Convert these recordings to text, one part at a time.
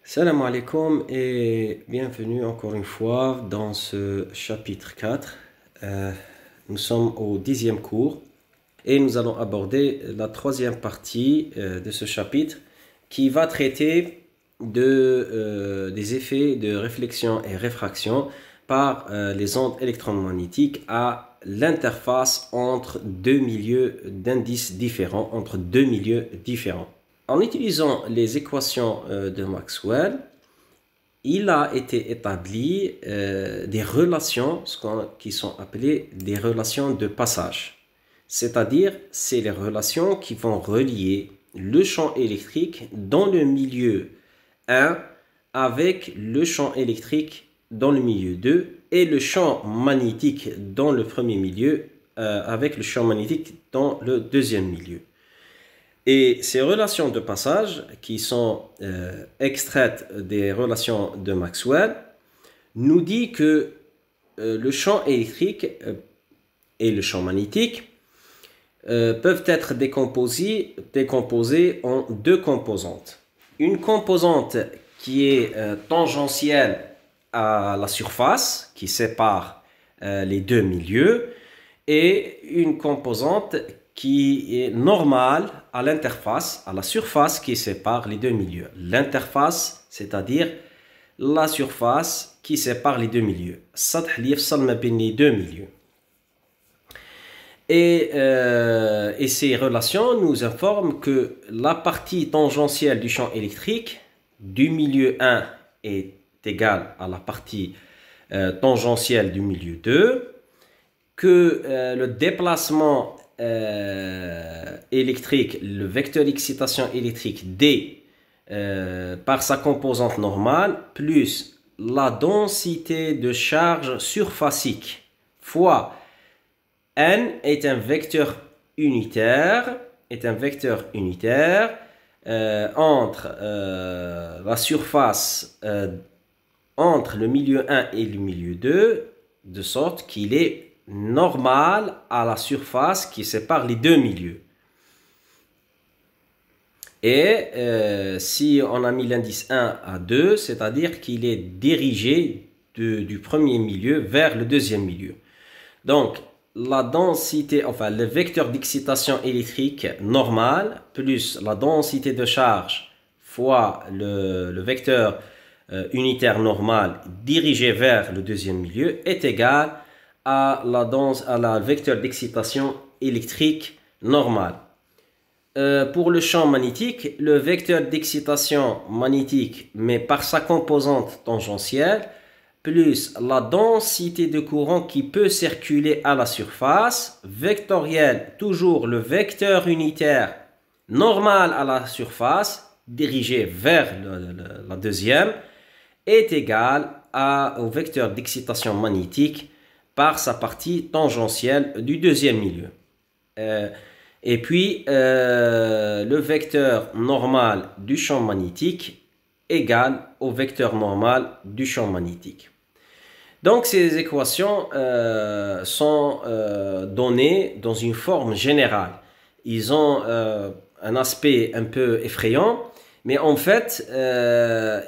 Salam alaikum et bienvenue encore une fois dans ce chapitre 4. Nous sommes au 10e cours et nous allons aborder la troisième partie de ce chapitre qui va traiter des effets de réflexion et réfraction par les ondes électromagnétiques à l'interface entre deux milieux d'indices différents, entre deux milieux différents. En utilisant les équations de Maxwell, il a été établi des relations qui sont appelées des relations de passage. C'est-à-dire, c'est les relations qui vont relier le champ électrique dans le milieu 1 avec le champ électrique dans le milieu 2 et le champ magnétique dans le premier milieu avec le champ magnétique dans le deuxième milieu. Et ces relations de passage, qui sont extraites des relations de Maxwell, nous dit que le champ électrique et le champ magnétique peuvent être décomposés en deux composantes. Une composante qui est tangentielle à la surface, qui sépare les deux milieux, et une composante qui est normale à l'interface, à la surface qui sépare les deux milieux. L'interface, c'est-à-dire la surface qui sépare les deux milieux. السطح اللي يفصل ما بين les deux milieux. Et ces relations nous informent que la partie tangentielle du champ électrique du milieu 1 est égale à la partie tangentielle du milieu 2, que le déplacement électrique, le vecteur d'excitation électrique D par sa composante normale plus la densité de charge surfacique fois N est un vecteur unitaire, entre la surface entre le milieu 1 et le milieu 2, de sorte qu'il est normal à la surface qui sépare les deux milieux. Et si on a mis l'indice 1 à 2, c'est-à-dire qu'il est dirigé du premier milieu vers le deuxième milieu. Donc, la densité, enfin le vecteur d'excitation électrique normal plus la densité de charge fois le vecteur unitaire normal dirigé vers le deuxième milieu est égal à la vecteur d'excitation électrique normale. Pour le champ magnétique, le vecteur d'excitation magnétique, mais par sa composante tangentielle, plus la densité de courant qui peut circuler à la surface, vectoriel, toujours le vecteur unitaire normal à la surface, dirigé vers la deuxième, est égal au vecteur d'excitation magnétique par sa partie tangentielle du deuxième milieu. Et puis, le vecteur normal du champ magnétique égal au vecteur normal du champ magnétique. Donc, ces équations sont données dans une forme générale. Ils ont un aspect un peu effrayant, mais en fait,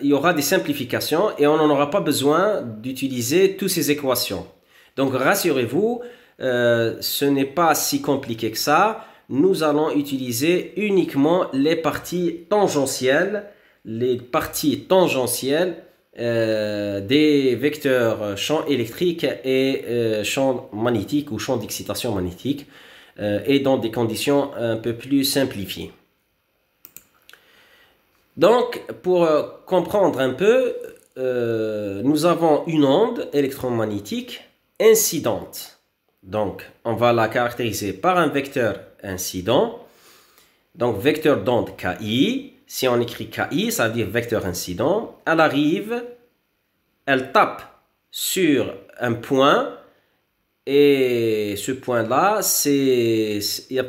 il y aura des simplifications et on n'en aura pas besoin d'utiliser toutes ces équations. Donc, rassurez-vous, ce n'est pas si compliqué que ça. Nous allons utiliser uniquement les parties tangentielles des vecteurs champ électrique et champ magnétique ou champ d'excitation magnétique et dans des conditions un peu plus simplifiées. Donc, pour comprendre un peu, nous avons une onde électromagnétique incidente. Donc, on va la caractériser par un vecteur incident. Donc, vecteur d'onde KI. Si on écrit KI, ça veut dire vecteur incident. Elle arrive, elle tape sur un point. Et ce point-là,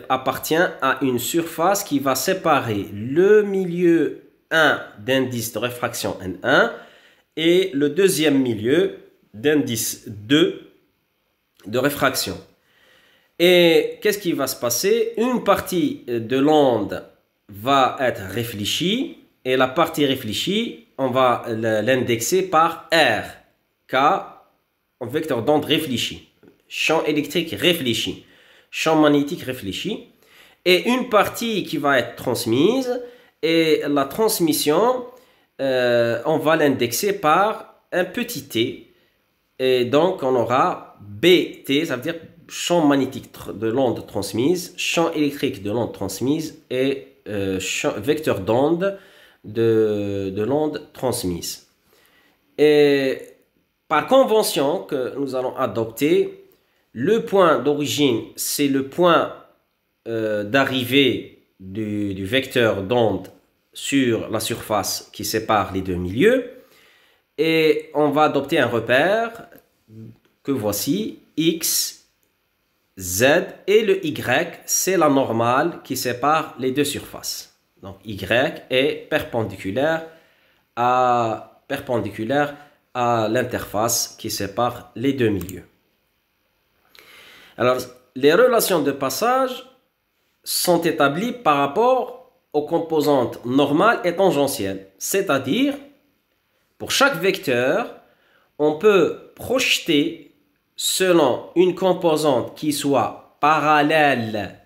appartient à une surface qui va séparer le milieu 1 d'indice de réfraction N1 et le deuxième milieu d'indice 2 de réfraction. Et qu'est-ce qui va se passer? Une partie de l'onde va être réfléchie et la partie réfléchie on va l'indexer par R, K, en vecteur d'onde réfléchi, champ électrique réfléchi, champ magnétique réfléchi, et une partie qui va être transmise, et la transmission, on va l'indexer par un petit t, et donc on aura BT, ça veut dire champ magnétique de l'onde transmise, champ électrique de l'onde transmise, et vecteur d'onde de l'onde transmise. Et par convention que nous allons adopter, le point d'origine, c'est le point d'arrivée du vecteur d'onde sur la surface qui sépare les deux milieux. Et on va adopter un repère que voici, X, Z, et le Y, c'est la normale qui sépare les deux surfaces. Donc Y est perpendiculaire à l'interface qui sépare les deux milieux. Alors, les relations de passage sont établies par rapport aux composantes normales et tangentielles. C'est-à-dire, pour chaque vecteur, on peut projeter selon une composante qui soit parallèle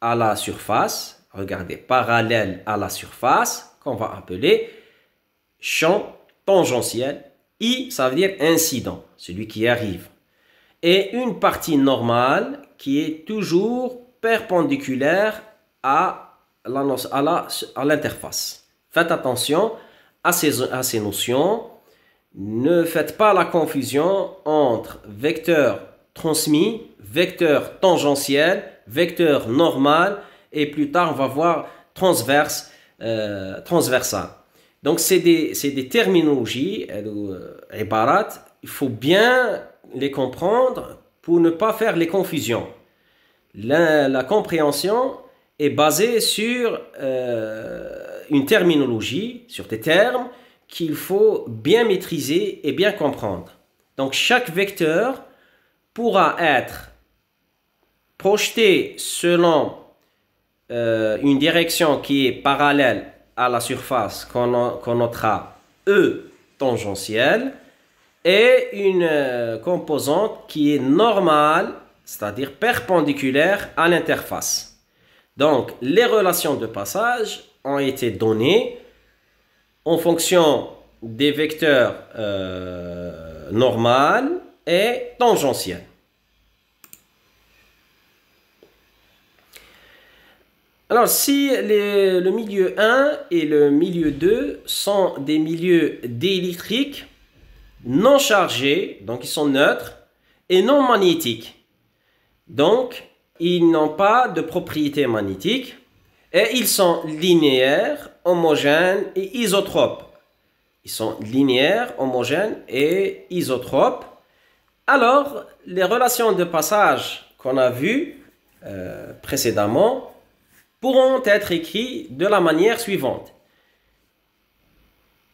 à la surface. Regardez, parallèle à la surface, qu'on va appeler champ tangentiel. I, ça veut dire incident, celui qui arrive. Et une partie normale qui est toujours perpendiculaire à l'interface. Faites attention à ces notions. Ne faites pas la confusion entre vecteur transmis, vecteur tangentiel, vecteur normal, et plus tard on va voir transversal. Donc c'est des terminologies, ibarat, il faut bien les comprendre pour ne pas faire les confusions. La compréhension est basée sur une terminologie, sur des termes qu'il faut bien maîtriser et bien comprendre. Donc chaque vecteur pourra être projeté selon une direction qui est parallèle à la surface qu'on notera E tangentielle, et une composante qui est normale, c'est-à-dire perpendiculaire à l'interface. Donc, les relations de passage ont été données en fonction des vecteurs normales et tangentiels. Alors, si le milieu 1 et le milieu 2 sont des milieux diélectriques non chargés, donc ils sont neutres, et non magnétiques. Donc, ils n'ont pas de propriété magnétique, et ils sont linéaires, homogènes et isotropes. Ils sont linéaires, homogènes et isotropes. Alors, les relations de passage qu'on a vues précédemment pourront être écrites de la manière suivante.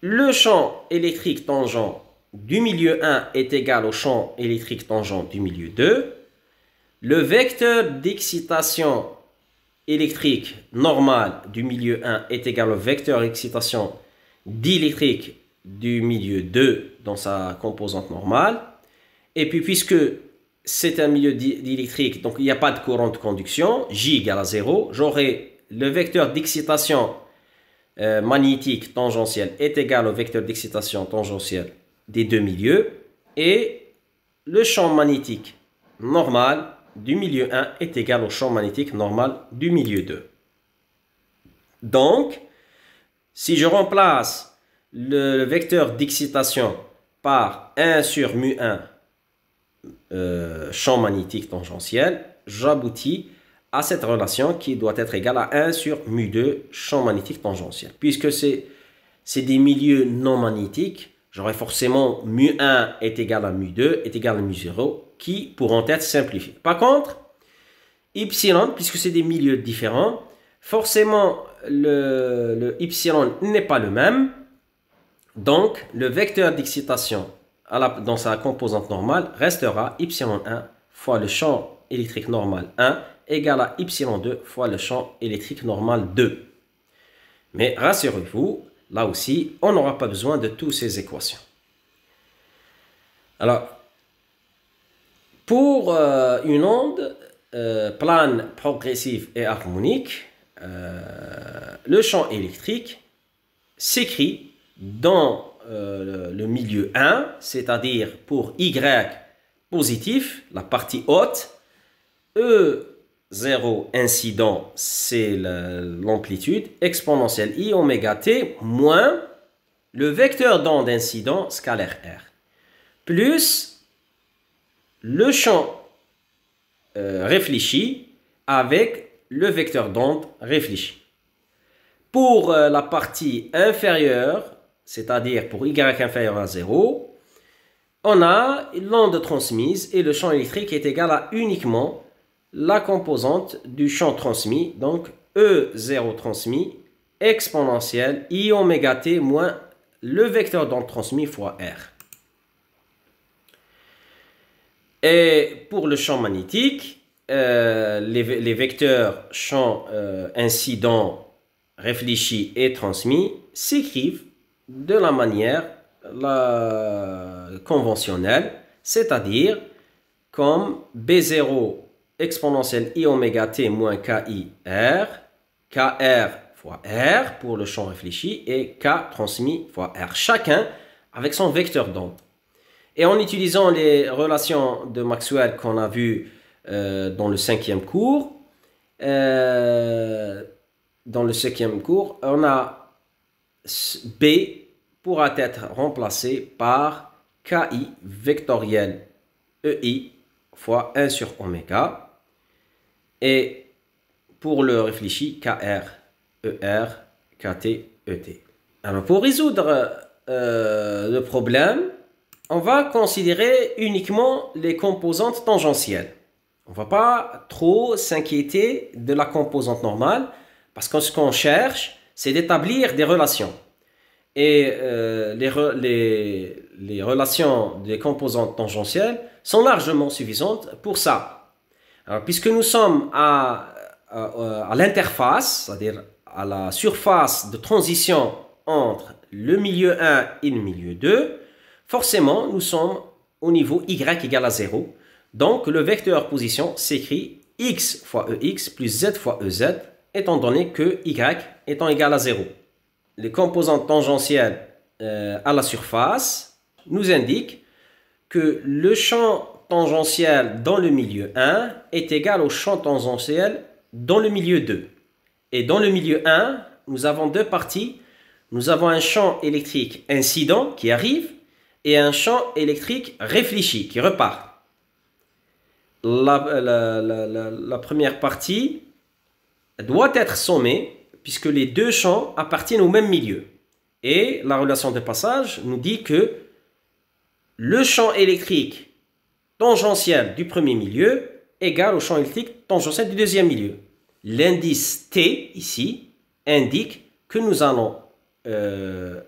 Le champ électrique tangent du milieu 1 est égal au champ électrique tangent du milieu 2. Le vecteur d'excitation électrique normal du milieu 1 est égal au vecteur d'excitation diélectrique du milieu 2 dans sa composante normale. Et puis, puisque c'est un milieu diélectrique, donc il n'y a pas de courant de conduction, J égale à 0, j'aurai le vecteur d'excitation magnétique tangentielle est égal au vecteur d'excitation tangentielle des deux milieux, et le champ magnétique normal du milieu 1 est égal au champ magnétique normal du milieu 2. Donc, si je remplace le vecteur d'excitation par 1 sur mu1 champ magnétique tangentiel, j'aboutis à cette relation qui doit être égale à 1 sur mu2 champ magnétique tangentiel. Puisque c'est des milieux non magnétiques, j'aurai forcément mu1 est égal à mu2 est égal à mu0 qui pourront être simplifiés. Par contre, epsilon, puisque c'est des milieux différents, forcément le epsilon n'est pas le même. Donc, le vecteur d'excitation dans sa composante normale restera epsilon1 fois le champ électrique normal 1 égale à epsilon2 fois le champ électrique normal 2. Mais rassurez-vous, là aussi, on n'aura pas besoin de toutes ces équations. Alors, pour une onde plane, progressive et harmonique, le champ électrique s'écrit dans le milieu 1, c'est-à-dire pour Y positif, la partie haute, E0 incident, c'est l'amplitude exponentielle I oméga t moins le vecteur d'onde incident scalaire R, plus le champ réfléchi avec le vecteur d'onde réfléchi. Pour la partie inférieure, c'est-à-dire pour Y inférieur à 0, on a l'onde transmise et le champ électrique est égal à uniquement la composante du champ transmis, donc E0 transmis exponentielle I oméga t moins le vecteur d'onde transmis fois R. Et pour le champ magnétique, les vecteurs champ incident, réfléchi et transmis s'écrivent de la manière conventionnelle, c'est-à-dire comme B0 exponentielle I oméga t moins KI R, KR fois R pour le champ réfléchi et K transmis fois R, chacun avec son vecteur d'onde. Et en utilisant les relations de Maxwell qu'on a vues dans le cinquième cours, on a B pourra être remplacé par KI vectoriel EI fois 1 sur oméga. Et pour le réfléchi, KR, ER, KT, ET. Alors pour résoudre le problème, on va considérer uniquement les composantes tangentielles. On ne va pas trop s'inquiéter de la composante normale parce que ce qu'on cherche, c'est d'établir des relations. Et les relations des composantes tangentielles sont largement suffisantes pour ça. Alors, puisque nous sommes à l'interface, c'est-à-dire à la surface de transition entre le milieu 1 et le milieu 2, forcément, nous sommes au niveau y égale à 0. Donc, le vecteur position s'écrit x fois ex plus z fois ez, étant donné que y étant égal à 0. Les composantes tangentielles à la surface nous indiquent que le champ tangentiel dans le milieu 1 est égal au champ tangentiel dans le milieu 2. Et dans le milieu 1, nous avons deux parties. Nous avons un champ électrique incident qui arrive et un champ électrique réfléchi qui repart. La première partie doit être sommée puisque les deux champs appartiennent au même milieu. Et la relation de passage nous dit que le champ électrique tangentiel du premier milieu égale au champ électrique tangentiel du deuxième milieu. L'indice T, ici, indique que nous allons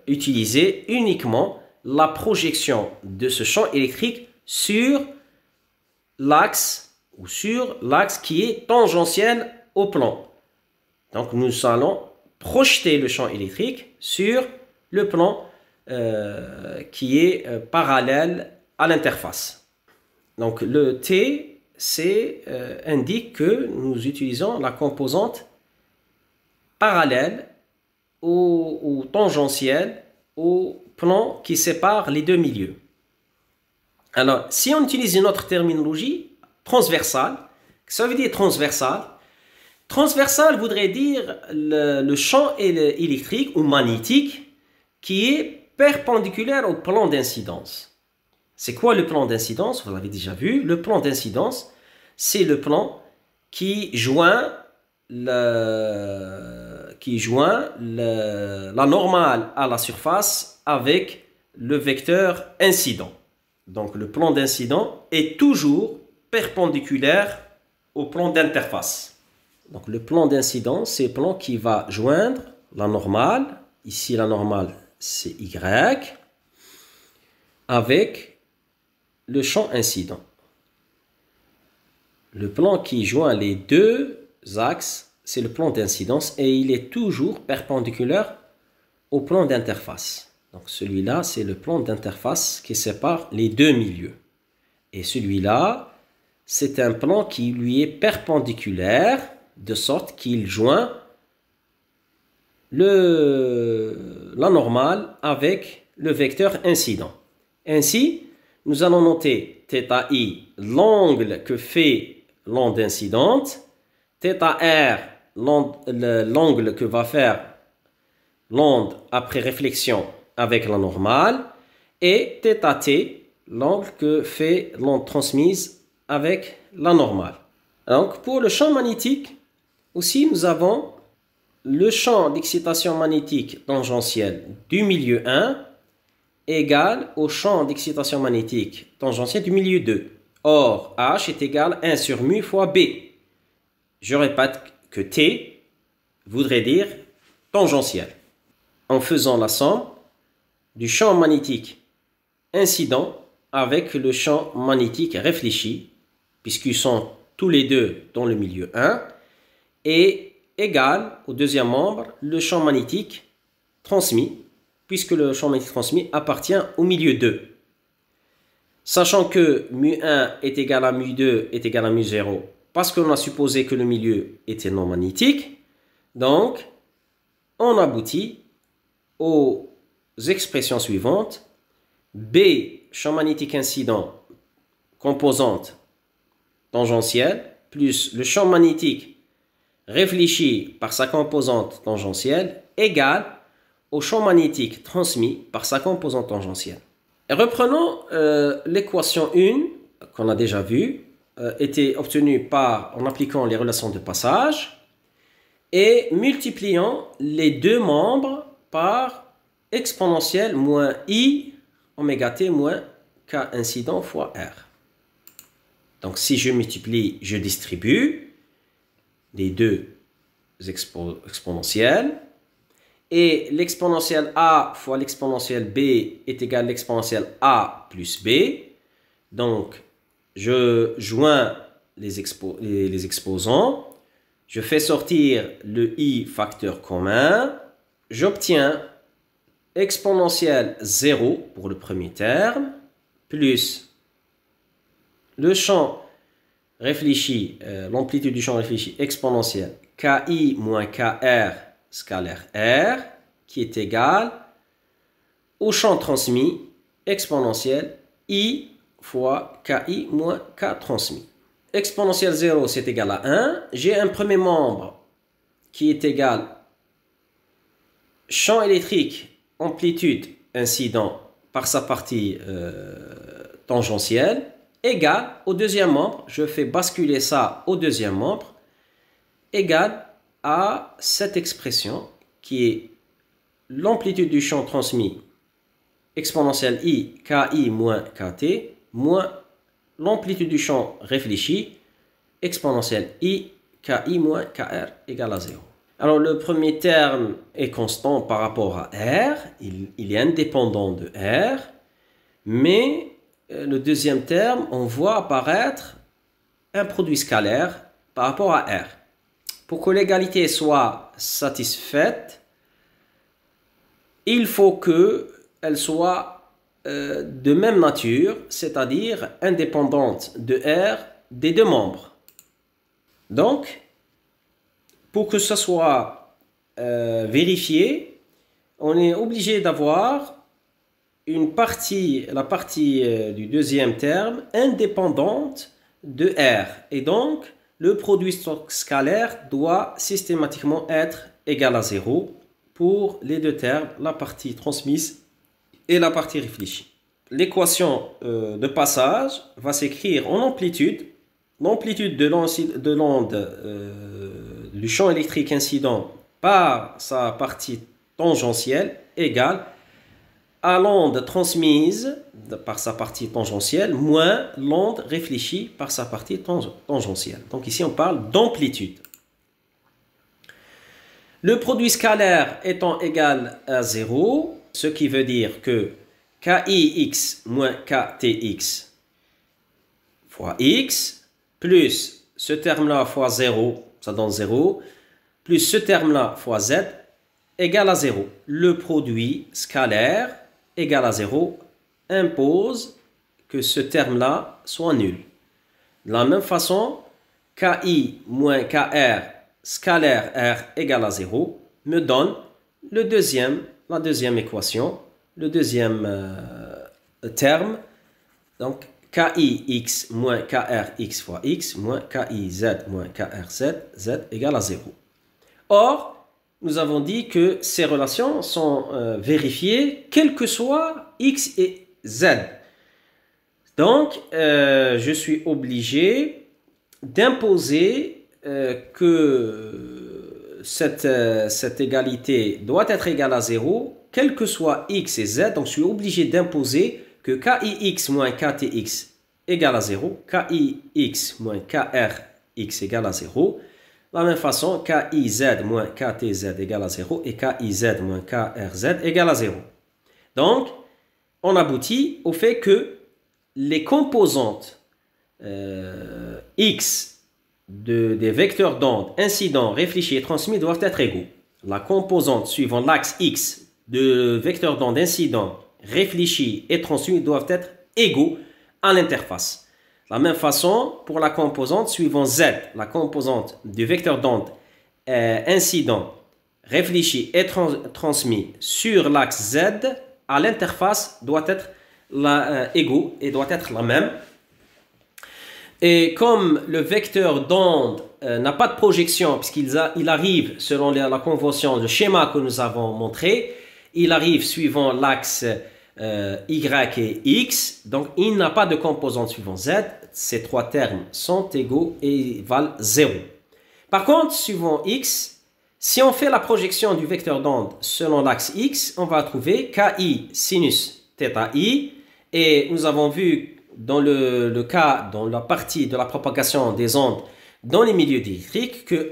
utiliser uniquement la projection de ce champ électrique sur l'axe ou sur l'axe qui est tangentiel au plan. Donc nous allons projeter le champ électrique sur le plan qui est parallèle à l'interface. Donc le T indique que nous utilisons la composante parallèle au tangentiel au plan qui sépare les deux milieux. Alors, si on utilise une autre terminologie, transversale, ça veut dire transversal. Transversal voudrait dire le champ électrique ou magnétique qui est perpendiculaire au plan d'incidence. C'est quoi le plan d'incidence? Vous l'avez déjà vu. Le plan d'incidence, c'est le plan qui joint la normale à la surface avec le vecteur incident. Donc le plan d'incident est toujours perpendiculaire au plan d'interface. Donc le plan d'incident, c'est le plan qui va joindre la normale, ici la normale c'est Y, avec le champ incident. Le plan qui joint les deux axes, c'est le plan d'incidence et il est toujours perpendiculaire au plan d'interface. Donc celui-là, c'est le plan d'interface qui sépare les deux milieux. Et celui-là, c'est un plan qui lui est perpendiculaire, de sorte qu'il joint la normale avec le vecteur incident. Ainsi, nous allons noter θi, l'angle que fait l'onde incidente, θr, l'angle que va faire l'onde après réflexion avec la normale, et θt, l'angle que fait l'onde transmise avec la normale. Donc, pour le champ magnétique, aussi, nous avons le champ d'excitation magnétique tangentielle du milieu 1 égal au champ d'excitation magnétique tangentielle du milieu 2. Or, H est égal à 1 sur mu fois B. Je répète que T voudrait dire tangentiel. En faisant la somme du champ magnétique incident avec le champ magnétique réfléchi, puisqu'ils sont tous les deux dans le milieu 1, et égal au deuxième membre le champ magnétique transmis, puisque le champ magnétique transmis appartient au milieu 2. Sachant que mu1 est égal à mu2 est égal à mu0, parce qu'on a supposé que le milieu était non magnétique, donc on aboutit aux expressions suivantes. B, champ magnétique incident, composante tangentielle, plus le champ magnétique réfléchi par sa composante tangentielle, égale au champ magnétique transmis par sa composante tangentielle. Et reprenons l'équation 1 qu'on a déjà vue, était obtenue en appliquant les relations de passage et multipliant les deux membres par exponentielle moins I oméga t moins K incident fois R. Donc si je multiplie, je distribue les deux exponentielles. Et l'exponentielle A fois l'exponentielle B est égal à l'exponentielle A plus B. Donc, je joins les exposants. Je fais sortir le I facteur commun. J'obtiens exponentielle 0 pour le premier terme, plus le champ réfléchi, l'amplitude du champ réfléchi exponentielle KI moins KR scalaire R, qui est égal au champ transmis exponentiel I fois KI moins K transmis. Exponentielle 0, c'est égal à 1. J'ai un premier membre qui est égal champ électrique amplitude incident par sa partie tangentielle, égal au deuxième membre, je fais basculer ça au deuxième membre, égal à cette expression qui est l'amplitude du champ transmis exponentielle I, KI moins KT, moins l'amplitude du champ réfléchi exponentielle I, KI moins KR égale à 0. Alors le premier terme est constant par rapport à R, il est indépendant de R, mais le deuxième terme, on voit apparaître un produit scalaire par rapport à R. Pour que l'égalité soit satisfaite, il faut qu'elle soit de même nature, c'est-à-dire indépendante de R des deux membres. Donc, pour que ce soit vérifié, on est obligé d'avoir la partie du deuxième terme indépendante de R. Et donc, le produit scalaire doit systématiquement être égal à 0 pour les deux termes, la partie transmise et la partie réfléchie. L'équation de passage va s'écrire en amplitude. L'amplitude de l'onde du champ électrique incident par sa partie tangentielle égale à l'onde transmise par sa partie tangentielle moins l'onde réfléchie par sa partie tangentielle. Donc ici on parle d'amplitude. Le produit scalaire étant égal à 0, ce qui veut dire que KIX moins KTX fois X plus ce terme-là fois 0, ça donne 0, plus ce terme-là fois Z égale à 0. Le produit scalaire égal à 0 impose que ce terme-là soit nul. De la même façon, KI moins KR scalaire R égale à 0 me donne la deuxième équation, le deuxième terme. Donc, KIX moins KRX fois X moins KIZ moins KRZ, Z égale à 0. Or, nous avons dit que ces relations sont vérifiées quel que soit X et Z. Donc, je suis obligé d'imposer que cette égalité doit être égale à 0, quel que soit X et Z. Donc, je suis obligé d'imposer que KIX moins KTX égale à 0, KIX moins KRX égale à 0. De la même façon, KIZ moins KTZ égale à 0 et KIZ moins KRZ égale à 0. Donc, on aboutit au fait que les composantes X des vecteurs d'onde incidents, réfléchis et transmis doivent être égaux. La composante suivant l'axe X de vecteurs d'onde incidents, réfléchis et transmis doivent être égaux à l'interface. De la même façon, pour la composante suivant Z, la composante du vecteur d'onde incident, réfléchi et transmis sur l'axe Z, à l'interface doit être égaux et doit être la même. Et comme le vecteur d'onde n'a pas de projection, puisqu'il arrive selon la convention, le schéma que nous avons montré, il arrive suivant l'axe Y et X, donc il n'a pas de composante suivant Z. Ces trois termes sont égaux et valent 0. Par contre, suivant X, si on fait la projection du vecteur d'onde selon l'axe X, on va trouver KI sinus θi. Et nous avons vu dans le cas, dans la partie de la propagation des ondes dans les milieux diélectriques, que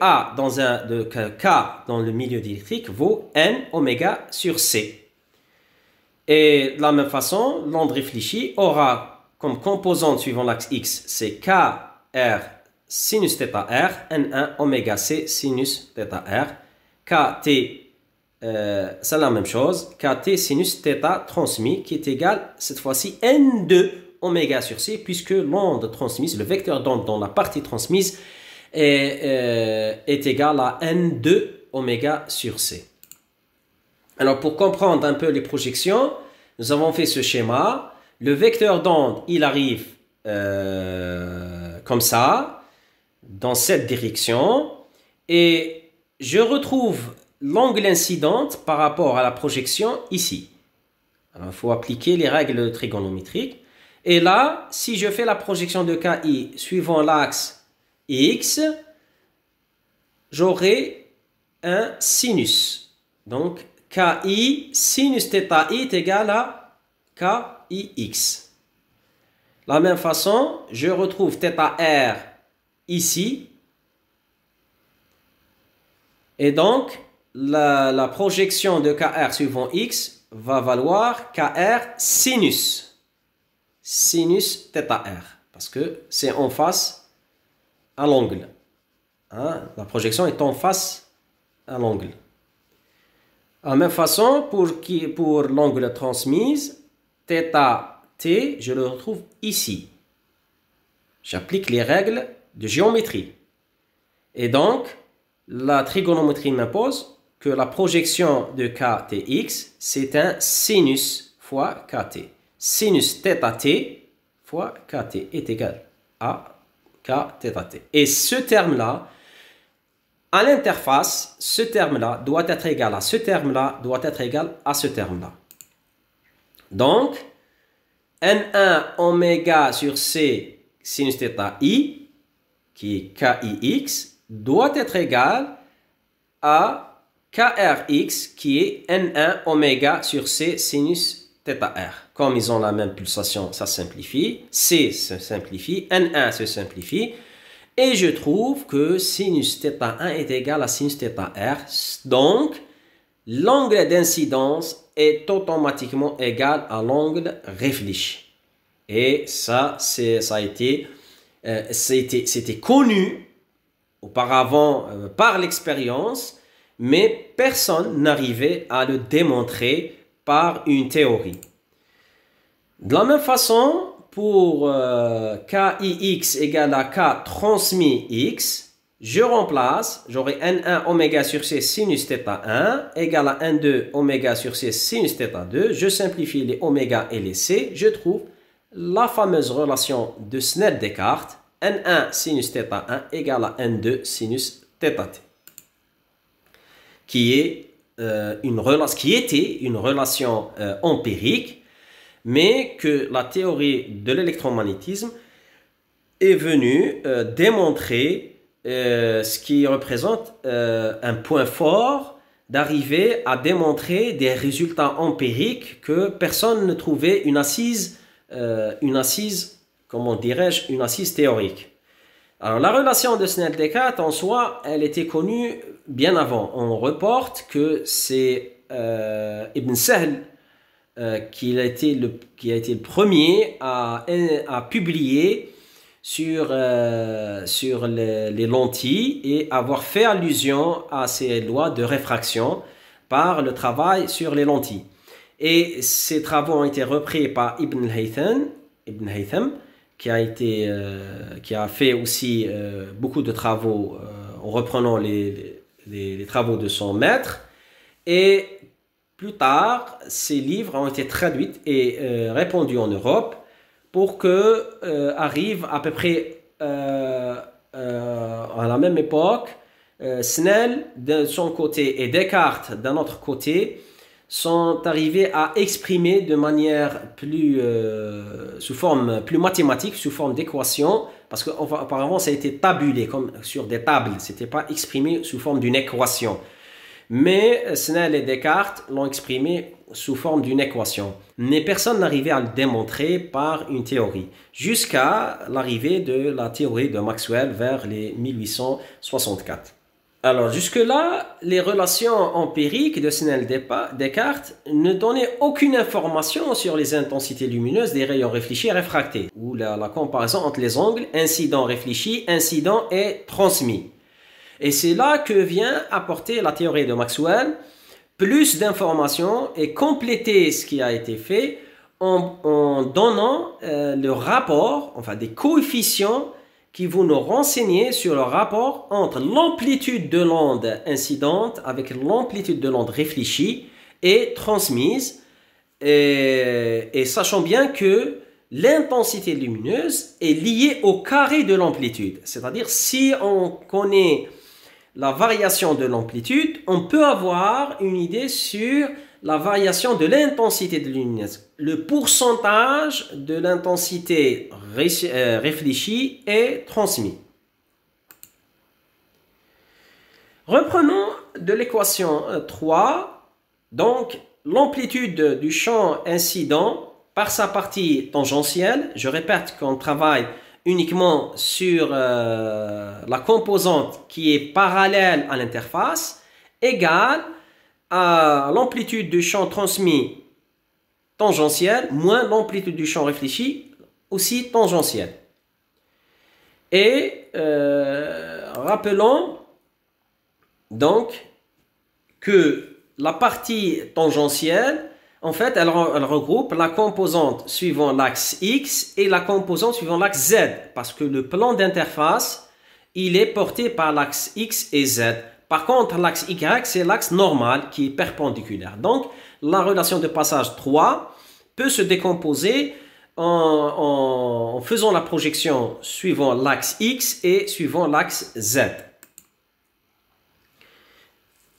K dans le milieu diélectrique vaut N oméga sur C. Et de la même façon, l'onde réfléchie aura comme composante suivant l'axe X, c'est KR sinus θr, N1 oméga C sinus θr, KT, c'est la même chose, KT sinus θ transmis, qui est égal, cette fois-ci, N2 oméga sur C, puisque l'onde transmise, le vecteur d'onde dans la partie transmise, est égal à N2 oméga sur C. Alors, pour comprendre un peu les projections, nous avons fait ce schéma. Le vecteur d'onde, il arrive comme ça, dans cette direction, et je retrouve l'angle incidente par rapport à la projection ici. Alors, il faut appliquer les règles trigonométriques. Et là, si je fais la projection de KI suivant l'axe X, j'aurai un sinus. Donc, KI sinus θi est égal à KIX. De la même façon, je retrouve θr ici. Et donc, la projection de KR suivant X va valoir KR sinus θr, parce que c'est en face à l'angle. Hein? La projection est en face à l'angle. De la même façon, pour l'angle transmise, θt, je le retrouve ici. J'applique les règles de géométrie. Et donc, la trigonométrie m'impose que la projection de KTX, c'est un sinus fois KT. Sinus θt fois KT est égal à Kθt. Et ce terme-là, à l'interface, ce terme-là doit être égal à ce terme-là, doit être égal à ce terme-là. Donc, N1 oméga sur C sinus θi, qui est KIX, doit être égal à KRX, qui est N1 oméga sur C sinus θr. Comme ils ont la même pulsation, ça simplifie. C se simplifie, N1 se simplifie. Et je trouve que sinus θ1 est égal à sinus θr. Donc, l'angle d'incidence est automatiquement égal à l'angle réfléchi. Et ça, c'était connu auparavant par l'expérience. mais personne n'arrivait à le démontrer par une théorie. De la même façon, pour KIX égale à K transmis X, je remplace, j'aurai N1 oméga sur C sinus θ1 égale à N2 oméga sur C sinus θ2. Je simplifie les oméga et les C, je trouve la fameuse relation de Snell-Descartes, N1 sinus θ1 égale à N2 sinus θt, qui était une relation empirique, mais que la théorie de l'électromagnétisme est venue démontrer ce qui représente un point fort, d'arriver à démontrer des résultats empiriques que personne ne trouvait une assise comment dirais-je, une assise théorique. Alors, la relation de Snell-Descartes, en soi, elle était connue bien avant. On reporte que c'est Ibn Sahl qui a été le premier à publier sur les lentilles et avoir fait allusion à ces lois de réfraction par le travail sur les lentilles. Et ces travaux ont été repris par Ibn Haytham, qui a fait aussi beaucoup de travaux en reprenant les travaux de son maître. Et plus tard, ces livres ont été traduits et répandus en Europe pour que arrive à peu près à la même époque, Snell de son côté et Descartes d'un autre côté sont arrivés à exprimer de manière sous forme plus mathématique, sous forme d'équation, parce qu'auparavant ça a été tabulé comme sur des tables, c'était pas exprimé sous forme d'une équation. Mais Snell et Descartes l'ont exprimé sous forme d'une équation. Mais personne n'arrivait à le démontrer par une théorie, jusqu'à l'arrivée de la théorie de Maxwell vers les 1864. Alors jusque-là, les relations empiriques de Snell-Descartes ne donnaient aucune information sur les intensités lumineuses des rayons réfléchis et réfractés, ou la comparaison entre les angles incident réfléchi, incident et transmis. Et c'est là que vient apporter la théorie de Maxwell plus d'informations et compléter ce qui a été fait en donnant le rapport, enfin des coefficients qui vont nous renseigner sur le rapport entre l'amplitude de l'onde incidente avec l'amplitude de l'onde réfléchie et transmise, et sachant bien que l'intensité lumineuse est liée au carré de l'amplitude. C'est-à-dire, si on connaît la variation de l'amplitude, on peut avoir une idée sur la variation de l'intensité de lumineuse. Le pourcentage de l'intensité réfléchie et transmise. Reprenons de l'équation 3. Donc, l'amplitude du champ incident par sa partie tangentielle. Je répète qu'on travaille uniquement sur la composante qui est parallèle à l'interface, égale à l'amplitude du champ transmis tangentiel moins l'amplitude du champ réfléchi aussi tangentiel. Et rappelons donc que la partie tangentielle, en fait, elle regroupe la composante suivant l'axe X et la composante suivant l'axe Z, parce que le plan d'interface, il est porté par l'axe X et Z. Par contre, l'axe Y, c'est l'axe normal qui est perpendiculaire. Donc, la relation de passage 3 peut se décomposer en faisant la projection suivant l'axe X et suivant l'axe Z.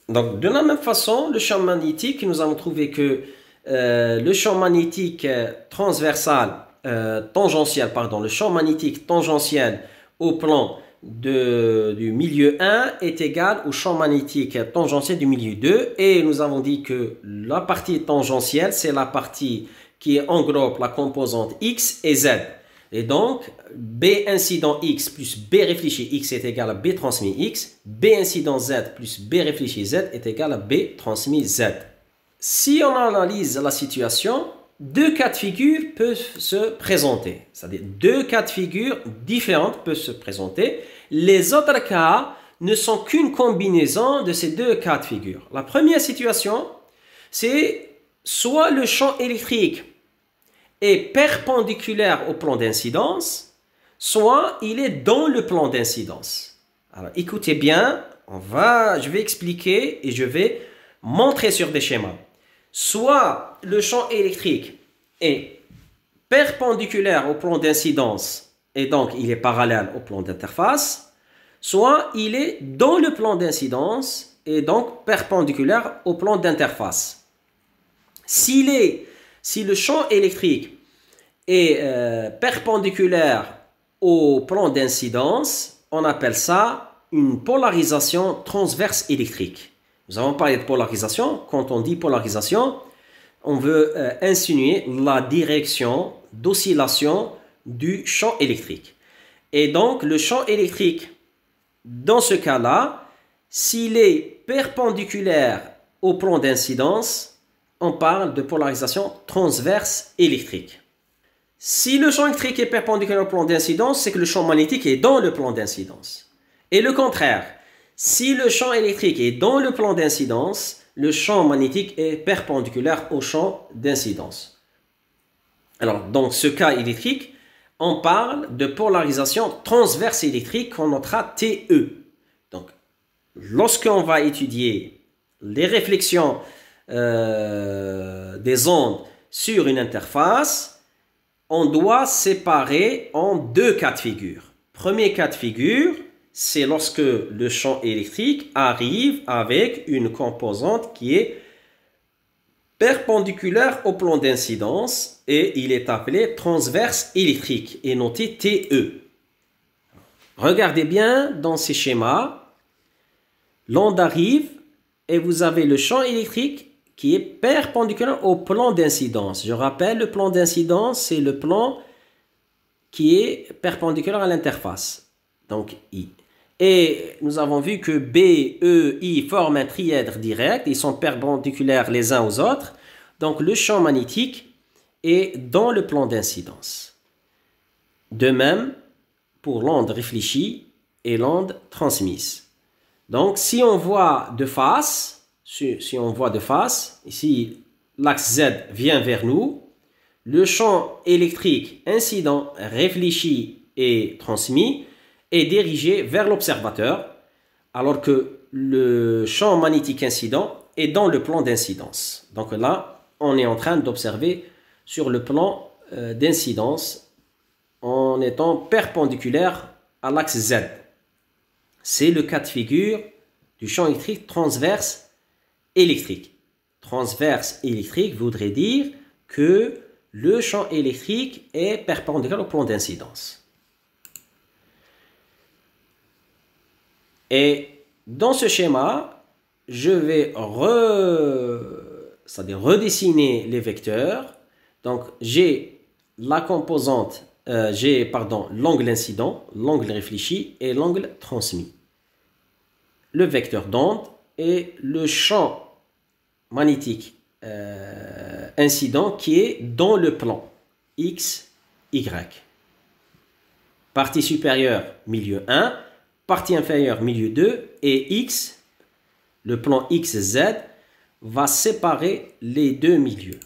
Donc, de la même façon, le champ magnétique, nous avons trouvé que le champ magnétique le champ magnétique tangentiel au plan du milieu 1 est égal au champ magnétique tangentiel du milieu 2, et nous avons dit que la partie tangentielle, c'est la partie qui englobe la composante X et Z. Et donc, B incident X plus B réfléchi X est égal à B transmis X, B incident Z plus B réfléchi Z est égal à B transmis Z. Si on analyse la situation, deux cas de figure peuvent se présenter. C'est-à-dire deux cas de figure différentes peuvent se présenter. Les autres cas ne sont qu'une combinaison de ces deux cas de figure. La première situation, c'est soit le champ électrique est perpendiculaire au plan d'incidence, soit il est dans le plan d'incidence. Alors écoutez bien, je vais expliquer et je vais montrer sur des schémas. Soit le champ électrique est perpendiculaire au plan d'incidence et donc il est parallèle au plan d'interface, soit il est dans le plan d'incidence et donc perpendiculaire au plan d'interface. Si le champ électrique est perpendiculaire au plan d'incidence, on appelle ça une polarisation transverse électrique. Nous avons parlé de polarisation. Quand on dit polarisation, on veut insinuer la direction d'oscillation du champ électrique. Et donc, le champ électrique, dans ce cas-là, s'il est perpendiculaire au plan d'incidence, on parle de polarisation transverse électrique. Si le champ électrique est perpendiculaire au plan d'incidence, c'est que le champ magnétique est dans le plan d'incidence. Et le contraire, si le champ électrique est dans le plan d'incidence, le champ magnétique est perpendiculaire au champ d'incidence. Alors, dans ce cas électrique, on parle de polarisation transverse électrique qu'on notera TE. Donc, lorsqu'on va étudier les réflexions des ondes sur une interface, on doit séparer en deux cas de figure. Premier cas de figure, c'est lorsque le champ électrique arrive avec une composante qui est perpendiculaire au plan d'incidence et il est appelé transverse électrique et noté TE. Regardez bien dans ces schémas, l'onde arrive et vous avez le champ électrique qui est perpendiculaire au plan d'incidence. Je rappelle, le plan d'incidence, c'est le plan qui est perpendiculaire à l'interface, donc I. Et nous avons vu que B, E, I forment un trièdre direct, ils sont perpendiculaires les uns aux autres. Donc le champ magnétique est dans le plan d'incidence. De même pour l'onde réfléchie et l'onde transmise. Donc si on voit de face, ici l'axe Z vient vers nous, le champ électrique incident, réfléchi et transmis est dirigé vers l'observateur, alors que le champ magnétique incident est dans le plan d'incidence. Donc là, on est en train d'observer sur le plan d'incidence en étant perpendiculaire à l'axe Z. C'est le cas de figure du champ électrique transverse électrique. Transverse électrique voudrait dire que le champ électrique est perpendiculaire au plan d'incidence. Et dans ce schéma, je vais redessiner les vecteurs. Donc, j'ai la composante, l'angle incident, l'angle réfléchi et l'angle transmis. Le vecteur d'onde et le champ magnétique incident qui est dans le plan X, Y. Partie supérieure, milieu 1. Partie inférieure, milieu 2, et X, le plan XZ, va séparer les deux milieux.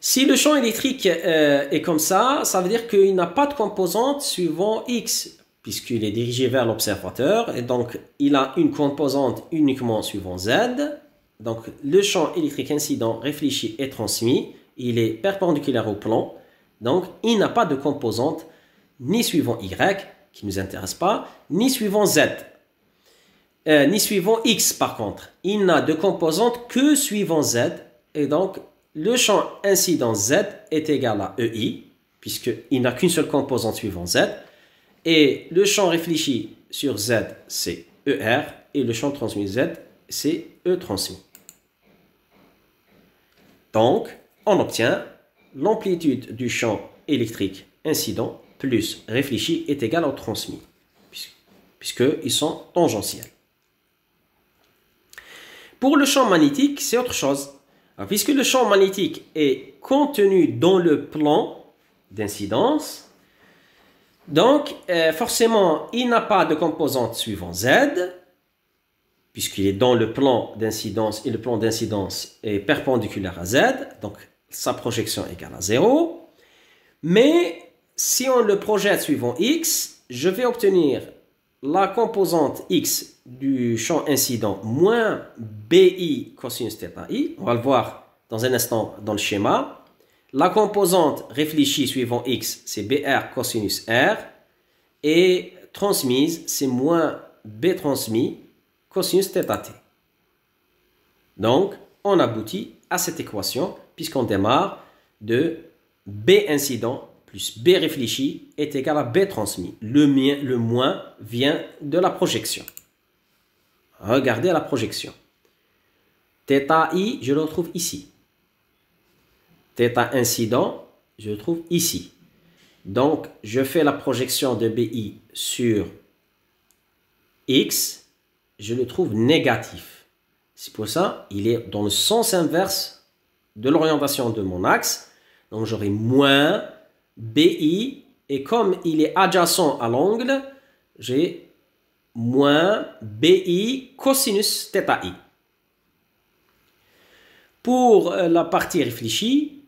Si le champ électrique est comme ça veut dire qu'il n'a pas de composante suivant X, puisqu'il est dirigé vers l'observateur, et donc il a une composante uniquement suivant Z. Donc le champ électrique incident, réfléchi et transmis, il est perpendiculaire au plan, donc il n'a pas de composante ni suivant Y, qui ne nous intéresse pas, ni suivant Z, ni suivant X par contre. Il n'a de composante que suivant Z, et donc le champ incident Z est égal à EI, puisqu'il n'a qu'une seule composante suivant Z, et le champ réfléchi sur Z, c'est ER, et le champ transmis Z, c'est E transmis. Donc, on obtient l'amplitude du champ électrique incident plus réfléchi est égal au transmis, puisqu'ils sont tangentiels. Pour le champ magnétique, c'est autre chose. Alors, puisque le champ magnétique est contenu dans le plan d'incidence, Donc, forcément, il n'a pas de composante suivant Z, puisqu'il est dans le plan d'incidence, et le plan d'incidence est perpendiculaire à Z, donc sa projection égale à 0. Mais si on le projette suivant X, je vais obtenir la composante X du champ incident moins BI cosinus θ I. On va le voir dans un instant dans le schéma. La composante réfléchie suivant X, c'est BR cosinus R. Et transmise, c'est moins B transmis cosinus θ T. Donc, on aboutit à cette équation puisqu'on démarre de B incident plus B réfléchi est égal à B transmis. Le moins vient de la projection. Regardez la projection. θi, je le retrouve ici. θ incident, je le trouve ici. Donc, je fais la projection de BI sur X, je le trouve négatif. C'est pour ça qu'il est dans le sens inverse de l'orientation de mon axe. Donc, j'aurai moins BI, et comme il est adjacent à l'angle, j'ai moins BI cosinus θi. Pour la partie réfléchie,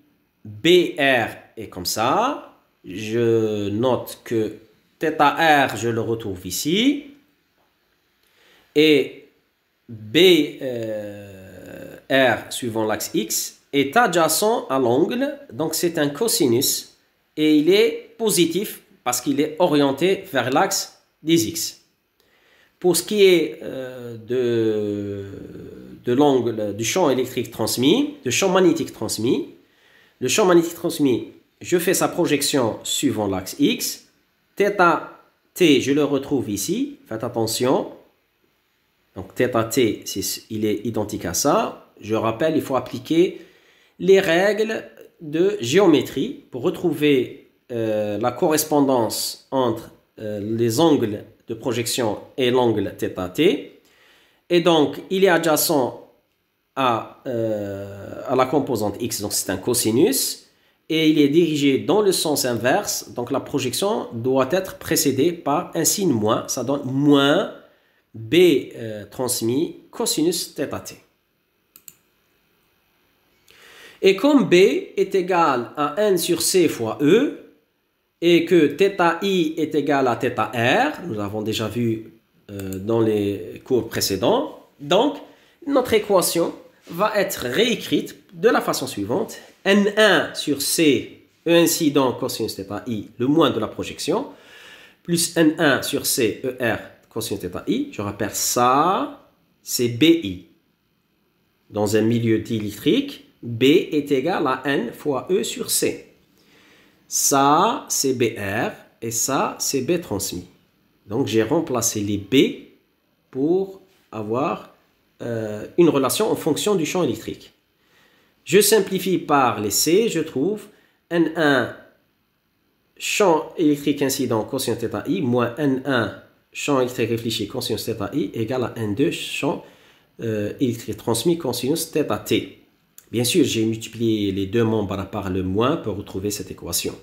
BR est comme ça. Je note que θr, je le retrouve ici. Et BR, suivant l'axe X, est adjacent à l'angle. Donc, c'est un cosinus. Et il est positif parce qu'il est orienté vers l'axe des X. Pour ce qui est de l'angle du champ électrique transmis, du champ magnétique transmis, le champ magnétique transmis, je fais sa projection suivant l'axe X. θ T, je le retrouve ici. Faites attention. Donc, θ T, il est identique à ça. Je rappelle, il faut appliquer les règles de géométrie pour retrouver la correspondance entre les angles de projection et l'angle θ T. Et donc, il est adjacent à la composante X, donc c'est un cosinus. Et il est dirigé dans le sens inverse, donc la projection doit être précédée par un signe moins. Ça donne moins B transmis cosinus θ T. Et comme B est égal à N sur C fois E, et que θi est égal à θr, nous l'avons déjà vu dans les cours précédents, donc notre équation va être réécrite de la façon suivante. N1 sur C, E incident cosinus θi, le moins de la projection, plus N1 sur C, ER cosinus θi. Je rappelle ça, c'est BI. Dans un milieu diélectrique, B est égal à N fois E sur C. Ça, c'est BR et ça, c'est B transmis. Donc, j'ai remplacé les B pour avoir une relation en fonction du champ électrique. Je simplifie par les C, je trouve N1 champ électrique incident cosinus θi moins N1 champ électrique réfléchi cosinus θi égale à N2 champ électrique transmis cosinus θ T. Bien sûr, j'ai multiplié les deux membres par le moins pour retrouver cette équation.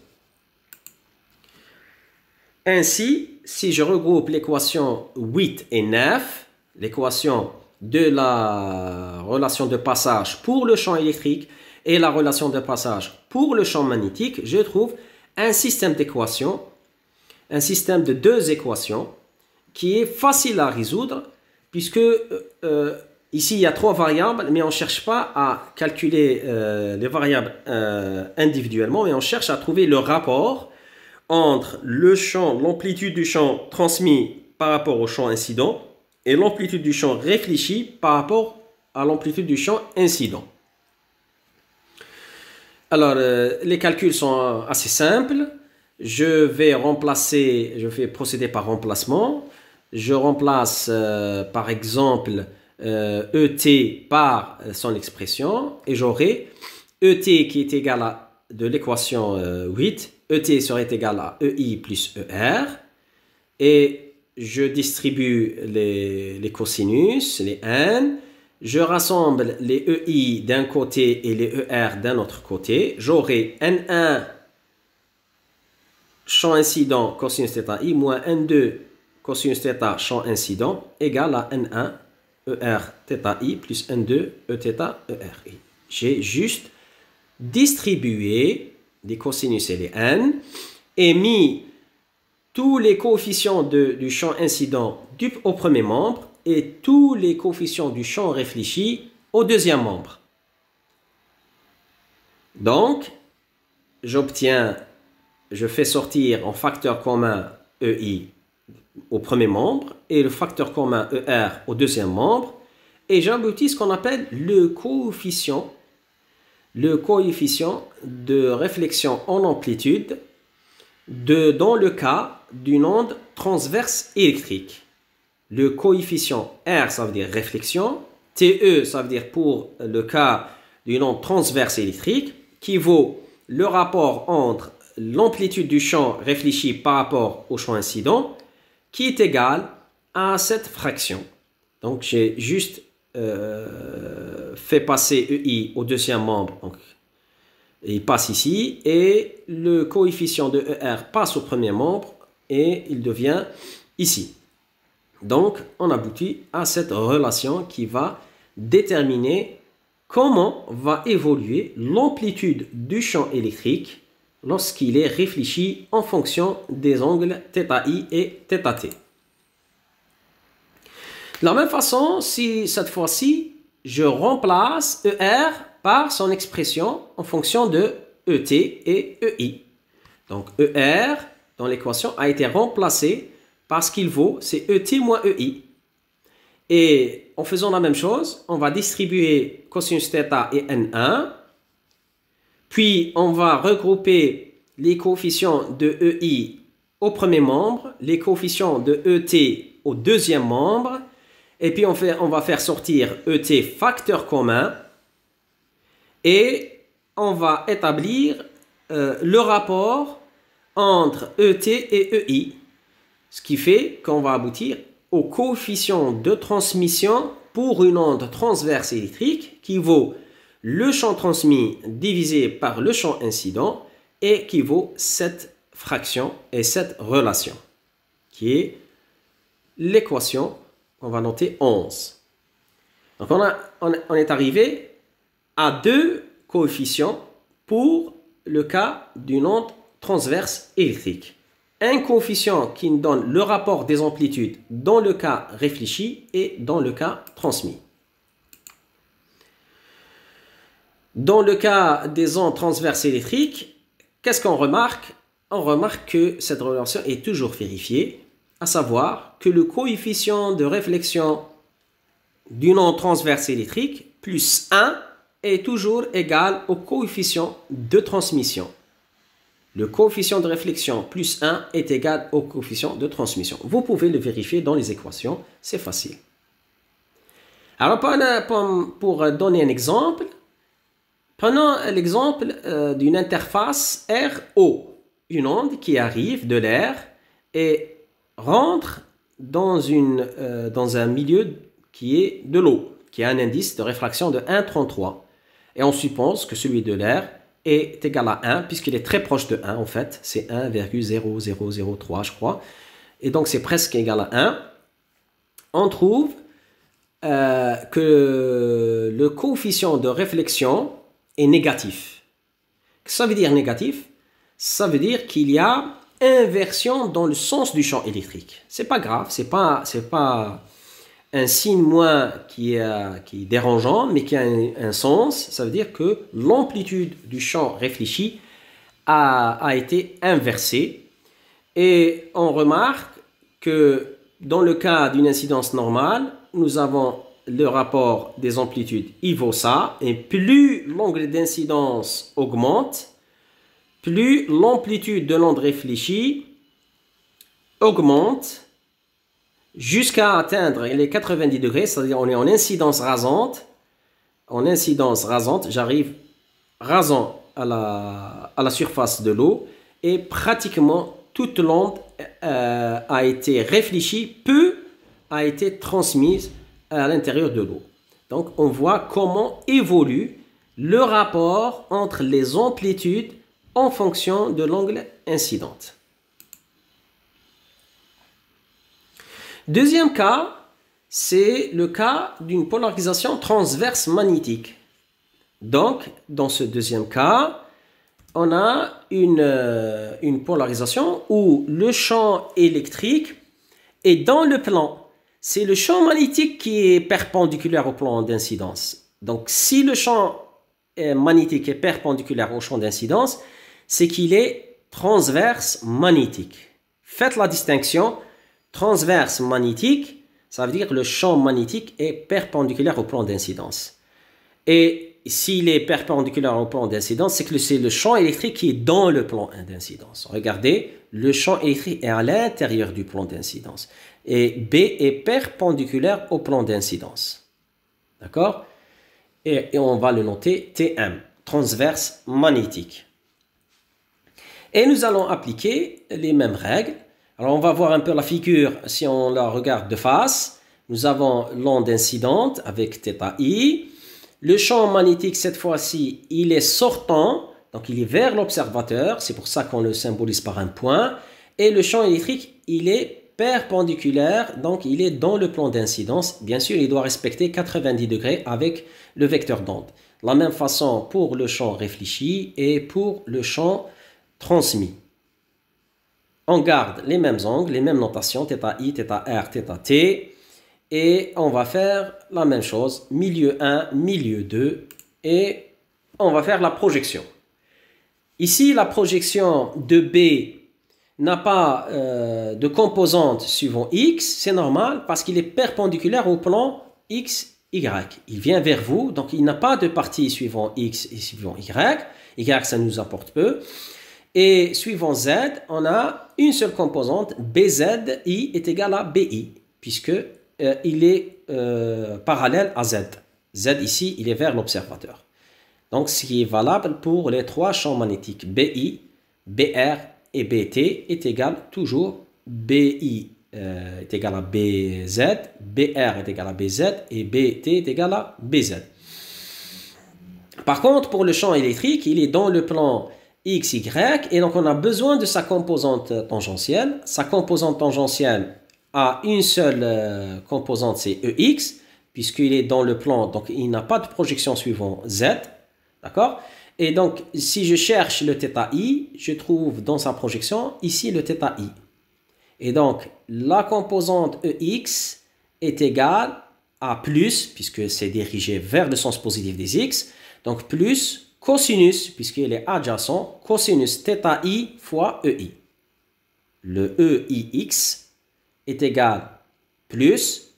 Ainsi, si je regroupe l'équation 8 et 9, l'équation de la relation de passage pour le champ électrique et la relation de passage pour le champ magnétique, je trouve un système d'équations, un système de deux équations qui est facile à résoudre puisque ici il y a trois variables, mais on ne cherche pas à calculer les variables individuellement, mais on cherche à trouver le rapport entre le champ, l'amplitude du champ transmis par rapport au champ incident et l'amplitude du champ réfléchi par rapport à l'amplitude du champ incident. Alors, les calculs sont assez simples. Je vais procéder par remplacement. Je remplace, par exemple, ET par son expression et j'aurai ET qui est égal à de l'équation 8. ET serait égal à EI plus ER. Et je distribue les cosinus, les N. Je rassemble les EI d'un côté et les ER d'un autre côté. J'aurai N1 champ incident cosinus θ i moins N2 cosinus θ champ incident égale à N1 ER θ i plus N2 E θ ER i. J'ai juste distribué les cosinus et les N et mis tous les coefficients du champ incident au premier membre et tous les coefficients du champ réfléchi au deuxième membre. Donc, je fais sortir en facteur commun EI au premier membre et le facteur commun ER au deuxième membre et j'aboutis ce qu'on appelle le coefficient de réflexion en amplitude dans le cas d'une onde transverse électrique. Le coefficient R, ça veut dire réflexion, TE, ça veut dire pour le cas d'une onde transverse électrique, qui vaut le rapport entre l'amplitude du champ réfléchi par rapport au champ incident, qui est égal à cette fraction. Donc j'ai juste fait passer EI au deuxième membre, donc il passe ici, et le coefficient de ER passe au premier membre, et il devient ici. Donc on aboutit à cette relation qui va déterminer comment va évoluer l'amplitude du champ électrique lorsqu'il est réfléchi en fonction des angles θi et θt. De la même façon, si cette fois-ci, je remplace ER par son expression en fonction de ET et EI. Donc ER dans l'équation a été remplacé par ce qu'il vaut, c'est ET moins EI. Et en faisant la même chose, on va distribuer cosinus θ et N1. Puis on va regrouper les coefficients de EI au premier membre, les coefficients de ET au deuxième membre. Et puis on va faire sortir ET facteur commun. Et on va établir le rapport entre ET et EI. Ce qui fait qu'on va aboutir au coefficient de transmission pour une onde transverse électrique qui vaut le champ transmis divisé par le champ incident et qui vaut cette fraction et cette relation qui est l'équation qu'on va noter 11. Donc on est arrivé à deux coefficients pour le cas d'une onde transverse électrique. Un coefficient qui nous donne le rapport des amplitudes dans le cas réfléchi et dans le cas transmis. Dans le cas des ondes transverses électriques, qu'est-ce qu'on remarque? On remarque que cette relation est toujours vérifiée, à savoir que le coefficient de réflexion d'une onde transverse électrique plus 1 est toujours égal au coefficient de transmission. Le coefficient de réflexion plus 1 est égal au coefficient de transmission. Vous pouvez le vérifier dans les équations, c'est facile. Alors, pour donner un exemple, prenons l'exemple d'une interface RO, une onde qui arrive de l'air et rentre dans un milieu qui est de l'eau, qui a un indice de réfraction de 1,33. Et on suppose que celui de l'air est égal à 1, puisqu'il est très proche de 1 en fait, c'est 1,0003 je crois, et donc c'est presque égal à 1. On trouve que le coefficient de réflexion est négatif. Qu'est-ce que ça veut dire négatif? Ça veut dire qu'il y a inversion dans le sens du champ électrique. C'est pas grave, c'est pas un signe moins qui est dérangeant, mais qui a un sens. Ça veut dire que l'amplitude du champ réfléchi a été inversée. Et on remarque que dans le cas d'une incidence normale, nous avons le rapport des amplitudes, il vaut ça. Et plus l'angle d'incidence augmente, plus l'amplitude de l'onde réfléchie augmente jusqu'à atteindre les 90 degrés, c'est-à-dire on est en incidence rasante. En incidence rasante, j'arrive rasant à la surface de l'eau et pratiquement toute l'onde a été réfléchie, peu a été transmise à l'intérieur de l'eau. Donc on voit comment évolue le rapport entre les amplitudes en fonction de l'angle incidente. Deuxième cas, c'est le cas d'une polarisation transverse magnétique. Donc, dans ce deuxième cas, on a une polarisation où le champ électrique est dans le plan. C'est le champ magnétique qui est perpendiculaire au plan d'incidence. Donc, si le champ magnétique est perpendiculaire au champ d'incidence, c'est qu'il est transverse magnétique. Faites la distinction. Transverse magnétique, ça veut dire que le champ magnétique est perpendiculaire au plan d'incidence. Et s'il est perpendiculaire au plan d'incidence, c'est que c'est le champ électrique qui est dans le plan d'incidence. Regardez, le champ électrique est à l'intérieur du plan d'incidence. Et B est perpendiculaire au plan d'incidence. D'accord? Et on va le noter TM, transverse magnétique. Et nous allons appliquer les mêmes règles. Alors on va voir un peu la figure si on la regarde de face. Nous avons l'onde incidente avec θi. Le champ magnétique, cette fois-ci, il est sortant, donc il est vers l'observateur. C'est pour ça qu'on le symbolise par un point. Et le champ électrique, il est perpendiculaire, donc il est dans le plan d'incidence. Bien sûr, il doit respecter 90 degrés avec le vecteur d'onde. De la même façon pour le champ réfléchi et pour le champ transmis. On garde les mêmes angles, les mêmes notations, θi, θr, θt. Et on va faire la même chose, milieu 1, milieu 2. Et on va faire la projection. Ici, la projection de B n'a pas de composante suivant X. C'est normal parce qu'il est perpendiculaire au plan X, Y. Il vient vers vous, donc il n'a pas de partie suivant X et suivant Y. Y, ça nous apporte peu. Et suivant Z, on a une seule composante, BZI est égal à BI, puisque il est parallèle à Z. Z ici, il est vers l'observateur. Donc, ce qui est valable pour les trois champs magnétiques, BI, BR et BT est égal toujours BI est égal à BZ, BR est égal à BZ et BT est égal à BZ. Par contre, pour le champ électrique, il est dans le plan X, Y, et donc on a besoin de sa composante tangentielle. Sa composante tangentielle a une seule composante, c'est EX, puisqu'il est dans le plan, donc il n'a pas de projection suivant Z, d'accord? Et donc, si je cherche le θi, je trouve dans sa projection, ici, le θi. Et donc, la composante EX est égale à plus, puisque c'est dirigé vers le sens positif des X, donc plus cosinus, puisqu'il est adjacent, cosinus θi fois EI. Le EIX est égal plus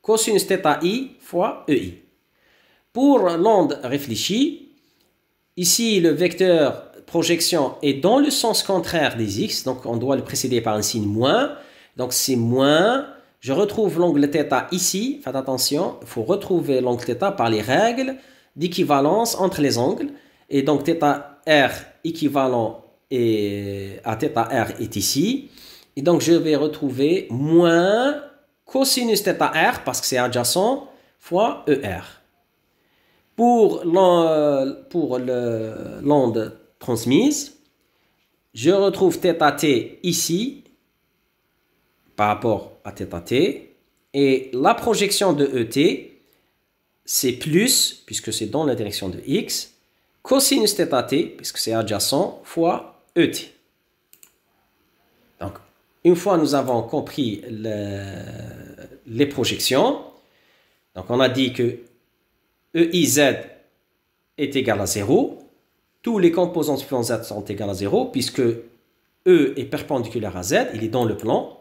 cosinus θi fois EI. Pour l'onde réfléchie, ici le vecteur projection est dans le sens contraire des X, donc on doit le précéder par un signe moins. Donc c'est moins, je retrouve l'angle θ ici, faites attention, il faut retrouver l'angle θ par les règles d'équivalence entre les angles. Et donc, θr équivalent à θr est ici. Et donc, je vais retrouver moins cosinus θr, parce que c'est adjacent, fois ER. Pour l'onde transmise, je retrouve θt ici, par rapport à θt. Et la projection de ET, c'est plus, puisque c'est dans la direction de X, cosinus θt, puisque c'est adjacent, fois ET. Donc, une fois nous avons compris les projections, donc on a dit que EIZ est égal à 0. Tous les composants suivant Z sont égaux à 0, puisque E est perpendiculaire à Z, il est dans le plan.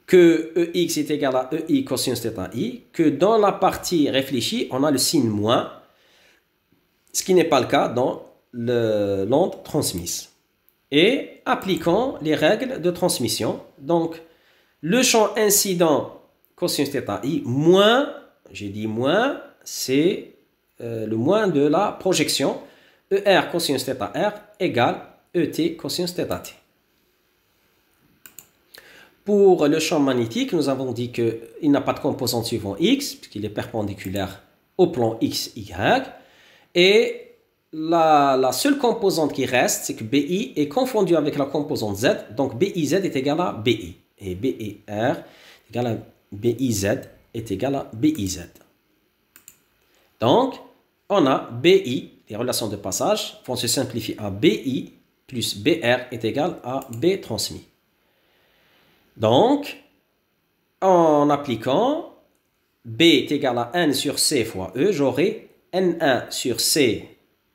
Que EX est égal à EI cosinus θi, que dans la partie réfléchie, on a le signe moins, ce qui n'est pas le cas dans l'onde transmise. Et appliquons les règles de transmission. Donc, le champ incident cosinus θi moins, j'ai dit moins, c'est le moins de la projection. ER cosinus θr égale ET cosinus θt. Pour le champ magnétique, nous avons dit qu'il n'a pas de composante suivant X, puisqu'il est perpendiculaire au plan X, Y. Et la seule composante qui reste, c'est que BI est confondu avec la composante Z, donc BIZ est égal à BI. Et BER égale à BIZ est égal à BIZ. Donc, on a BI, les relations de passage vont se simplifier à BI plus BR est égal à B transmis. Donc, en appliquant B est égal à N sur C fois E, j'aurai N1 sur C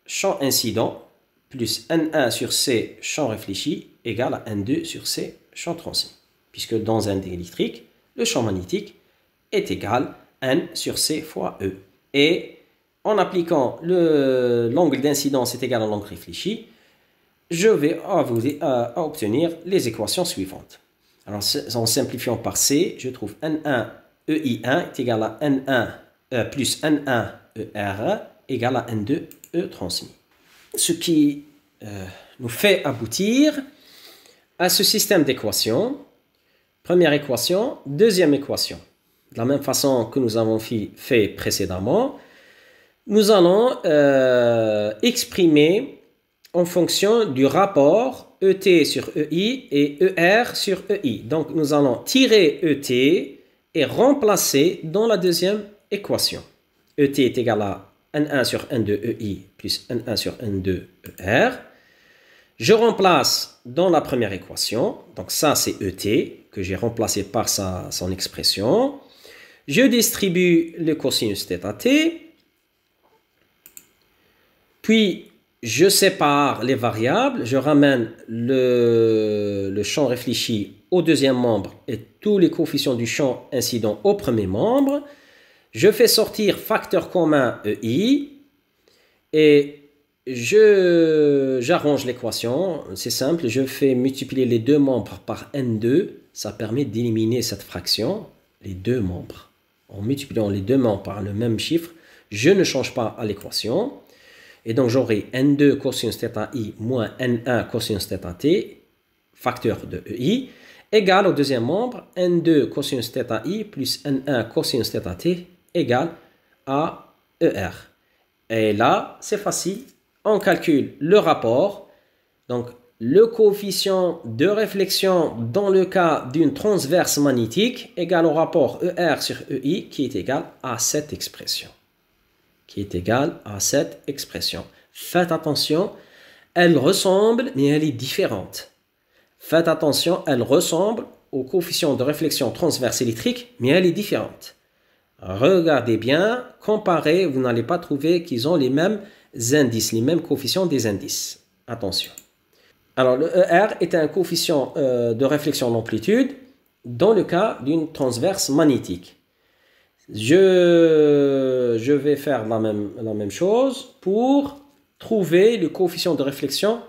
champ incident plus N1 sur C champ réfléchi égale à N2 sur C champ transmis. Puisque dans un diélectrique, le champ magnétique est égal à N sur C fois E. Et en appliquant l'angle d'incidence est égal à l'angle réfléchi, je vais obtenir les équations suivantes. Alors, en simplifiant par C, je trouve N1 EI1 est égal à N1 plus N1 ER égale à N2 E transmis. Ce qui nous fait aboutir à ce système d'équations. Première équation, deuxième équation. De la même façon que nous avons fait précédemment, nous allons exprimer en fonction du rapport ET sur EI et ER sur EI. Donc, nous allons tirer ET et remplacer dans la deuxième équation. ET est égal à N1 sur N2 EI plus N1 sur N2 ER. Je remplace dans la première équation, donc ça c'est ET, que j'ai remplacé par son expression. Je distribue le cosinus θt. Puis, je sépare les variables, je ramène le champ réfléchi au deuxième membre et tous les coefficients du champ incident au premier membre. Je fais sortir facteur commun EI et j'arrange l'équation. C'est simple, je fais multiplier les deux membres par N2. Ça permet d'éliminer cette fraction, les deux membres. En multipliant les deux membres par le même chiffre, je ne change pas à l'équation. Et donc, j'aurai N2 cosinus θi moins N1 cosinus θt, facteur de EI, égale au deuxième membre, N2 cosinus θi plus N1 cosinus θt égale à ER. Et là, c'est facile. On calcule le rapport. Donc, le coefficient de réflexion dans le cas d'une transverse magnétique égale au rapport ER sur EI qui est égal à cette expression. Faites attention, elle ressemble, mais elle est différente. Faites attention, elle ressemble au coefficient de réflexion transverse électrique, mais elle est différente. Regardez bien, comparez, vous n'allez pas trouver qu'ils ont les mêmes indices, les mêmes coefficients des indices. Attention. Alors, le ER est un coefficient de réflexion d'amplitude dans le cas d'une transverse magnétique. Je vais faire la même chose pour trouver le coefficient de réflexion,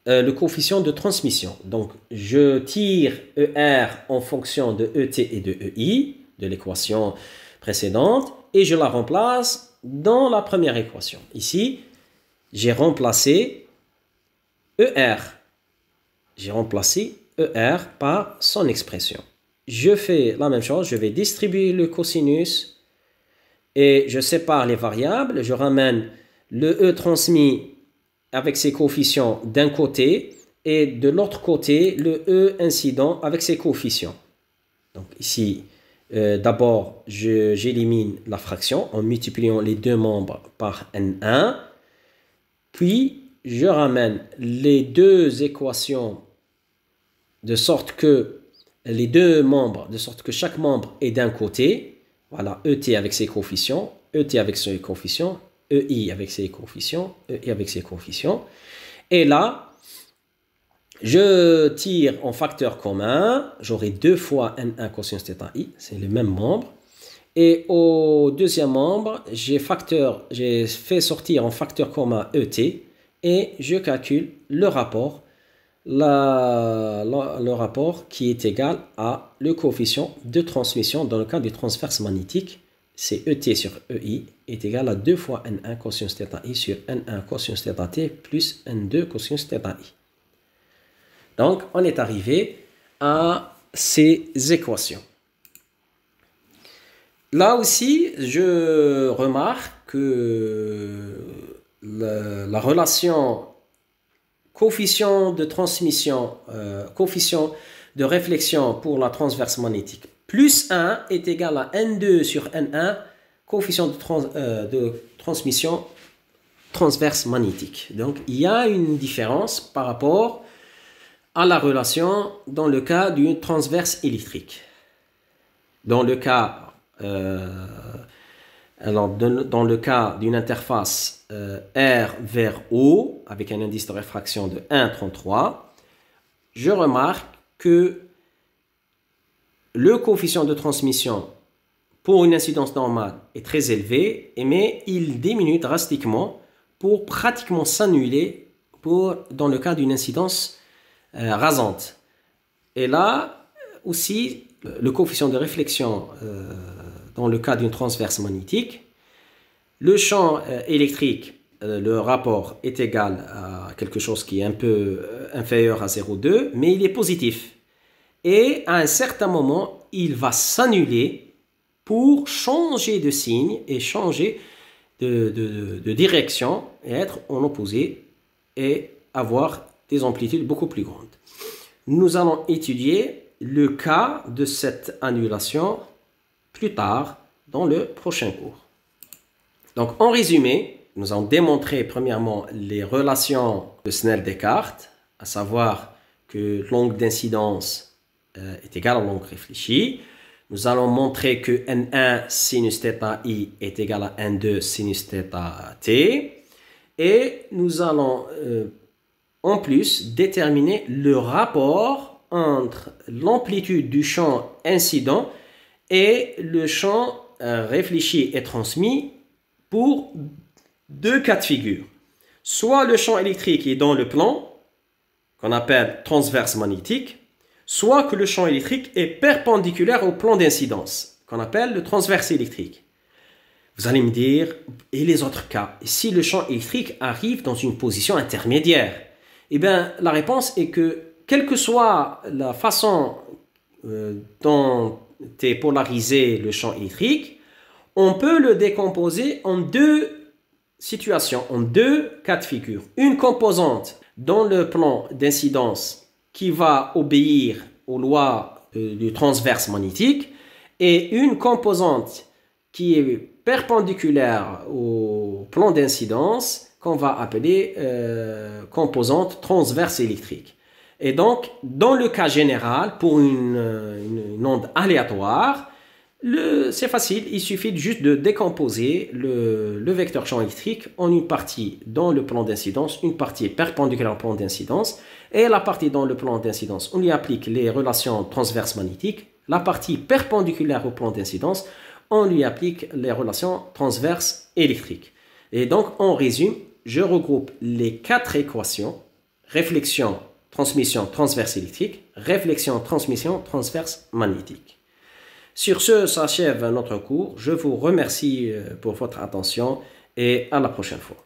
le coefficient de transmission. Donc, je tire ER en fonction de ET et de EI, de l'équation précédente, et je la remplace dans la première équation. Ici, j'ai remplacé ER. J'ai remplacé ER par son expression. Je fais la même chose, je vais distribuer le cosinus et je sépare les variables. Je ramène le E transmis avec ses coefficients d'un côté et de l'autre côté le E incident avec ses coefficients. Donc ici, d'abord, j'élimine la fraction en multipliant les deux membres par N1. Puis, je ramène les deux équations de sorte que chaque membre est d'un côté. Voilà, ET avec ses coefficients, ET avec ses coefficients, EI avec ses coefficients, EI avec ses coefficients. Et là, je tire en facteur commun, j'aurai 2 fois N1 cosinus θi, c'est le même membre. Et au deuxième membre, j'ai fait sortir en facteur commun ET et je calcule le rapport. Le rapport qui est égal à le coefficient de transmission dans le cas du transverse magnétique, c'est ET sur EI est égal à 2 fois N1 cosinus θi sur N1 cosinus θt plus N2 cosinus θi. Donc, on est arrivé à ces équations. Là aussi, je remarque que la relation coefficient de transmission, coefficient de réflexion pour la transverse magnétique plus 1 est égal à N2 sur N1, coefficient de transmission transverse magnétique. Donc, il y a une différence par rapport à la relation dans le cas d'une transverse électrique. Dans le cas, dans le cas d'une interface R vers O, avec un indice de réfraction de 1,33, je remarque que le coefficient de transmission pour une incidence normale est très élevé, mais il diminue drastiquement pour pratiquement s'annuler dans le cas d'une incidence rasante. Et là aussi, le coefficient de réflexion dans le cas d'une transverse magnétique, le champ électrique, le rapport est égal à quelque chose qui est un peu inférieur à 0,2, mais il est positif. Et à un certain moment, il va s'annuler pour changer de signe et changer de direction et être en opposé et avoir des amplitudes beaucoup plus grandes. Nous allons étudier le cas de cette annulation plus tard dans le prochain cours. Donc, en résumé, nous allons démontrer premièrement les relations de Snell-Descartes, à savoir que l'angle d'incidence est égal à l'angle réfléchi. Nous allons montrer que N1 sinus θ I est égal à N2 sinus θ T. Et nous allons en plus déterminer le rapport entre l'amplitude du champ incident et le champ réfléchi et transmis pour deux cas de figure. Soit le champ électrique est dans le plan, qu'on appelle transverse magnétique, soit que le champ électrique est perpendiculaire au plan d'incidence, qu'on appelle le transverse électrique. Vous allez me dire, et les autres cas? Si le champ électrique arrive dans une position intermédiaire? Eh bien, la réponse est que, quelle que soit la façon dont est polarisé le champ électrique, on peut le décomposer en deux situations, en deux cas de figure. Une composante dans le plan d'incidence qui va obéir aux lois du transverse magnétique et une composante qui est perpendiculaire au plan d'incidence qu'on va appeler composante transverse électrique. Et donc, dans le cas général, pour une onde aléatoire, c'est facile, il suffit juste de décomposer le vecteur champ électrique en une partie dans le plan d'incidence, une partie perpendiculaire au plan d'incidence, et la partie dans le plan d'incidence, on y applique les relations transverses magnétiques, la partie perpendiculaire au plan d'incidence, on lui applique les relations transverses électriques. Et donc, en résumé, je regroupe les quatre équations, réflexion, transmission, transverse électrique, réflexion, transmission, transverse magnétique. Sur ce, s'achève notre cours. Je vous remercie pour votre attention et à la prochaine fois.